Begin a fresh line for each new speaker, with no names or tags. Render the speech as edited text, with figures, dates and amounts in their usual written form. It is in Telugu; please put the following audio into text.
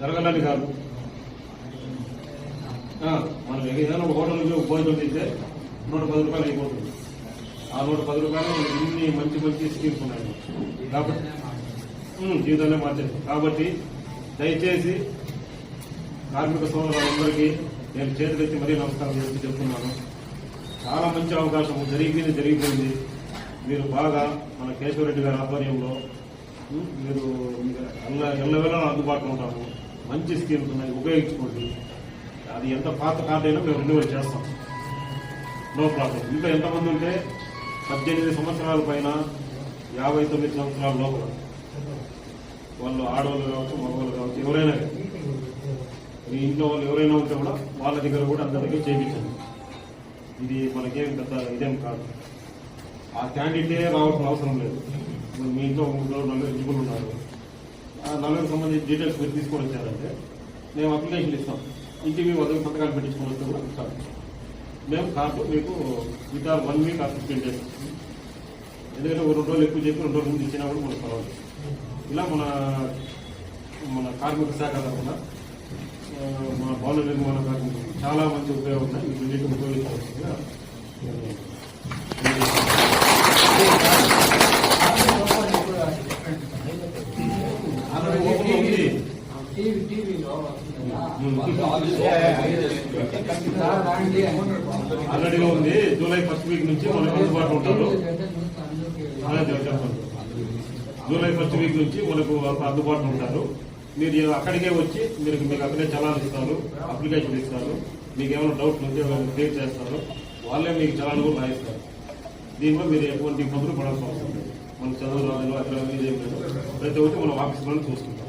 జరగాలని కాదు. మనం ఏదైనా ఒక హోటల్కి భోజనం తింటే 110 రూపాయలు అయిపోతుంది. ఆ 110 రూపాయలు ఇన్ని మంచి మంచి స్కీమ్స్ ఉన్నాయి కాబట్టి జీవితాన్ని మార్చేది. కాబట్టి దయచేసి కార్మిక సోదరులందరికీ నేను చేతులెత్తి మరీ నమస్కారం చేసి చెప్తున్నాను. చాలా మంచి అవకాశం జరిగిపోయింది. మీరు బాగా మన కేశవరెడ్డి గారి ఆధ్వర్యంలో మీరు ఎల్లవేళ అందుబాటులో ఉంటాము. మంచి స్కీమ్స్ ఉన్నాయి, ఉపయోగించుకోండి. అది ఎంత పాత కార్డు అయినా మేము రెన్యువల్ చేస్తాం, నో ప్రాబ్లం. ఇంకా ఎంతమంది ఉంటే 18 సంవత్సరాల పైన 59 సంవత్సరాల లోపల వాళ్ళు ఆడవాళ్ళు కావచ్చు, మగవాళ్ళు కావచ్చు, ఎవరైనా మీ ఇంట్లో వాళ్ళు ఎవరైనా ఉంటే కూడా వాళ్ళ దగ్గర కూడా అందరికీ చేయించండి. ఇది మనకేం పెద్ద ఇదేం కాదు. ఆ క్యాండిడేటే రావాల్సిన అవసరం లేదు. ఇప్పుడు మీ ఇంట్లో 3 ఎలిజిబుల్ ఉన్నారు. ఆ 4 సంబంధించి డీటెయిల్స్ మీరు తీసుకొని వచ్చారంటే మేము అప్లికేషన్ ఇస్తాం. ఇంటికి మీ వద్దకు సంతకాలు పెట్టించుకొని వస్తే కూడా ఇస్తాం. మేము కార్డు మీకు విత్ 1 వీక్ ఆర్ 15 days. ఎందుకంటే 2 రోజులు ఎక్కువ చెప్పి 2 రోజుల ముందు ఇచ్చినా కూడా మనకు పర్వాలేదు. ఇలా మన కార్మిక శాఖ తరఫున మన భవన నిర్మాణ కార్మికులు చాలా మంచి ఉపయోగం ఉన్నాయి. మీకు నీటిని ఉపయోగించవలసిందిగా ఆల్రెడీగా ఉంది. జూలై 1st వీక్ నుంచి మనకు అందుబాటులో ఉంటారు. జూలై 1st వీక్ నుంచి మనకు అందుబాటులో ఉంటారు. మీరు అక్కడికే వచ్చి మీకు అక్కడే చలాలు ఇస్తారు, అప్లికేషన్ ఇస్తారు. మీకు ఏమైనా డౌట్లు ఉంటే క్లియర్ చేస్తారు. వాళ్ళే మీకు చలాలు కూడా రాయిస్తారు. దీనివల్ల మీరు ఎటువంటి ఇబ్బందులు పడాల్సిన అవసరం లేదు. మన చదువు రాజులు అక్కడ ప్రతి ఒక్కటి మనం ఆఫీసులో చూసుకుంటాం.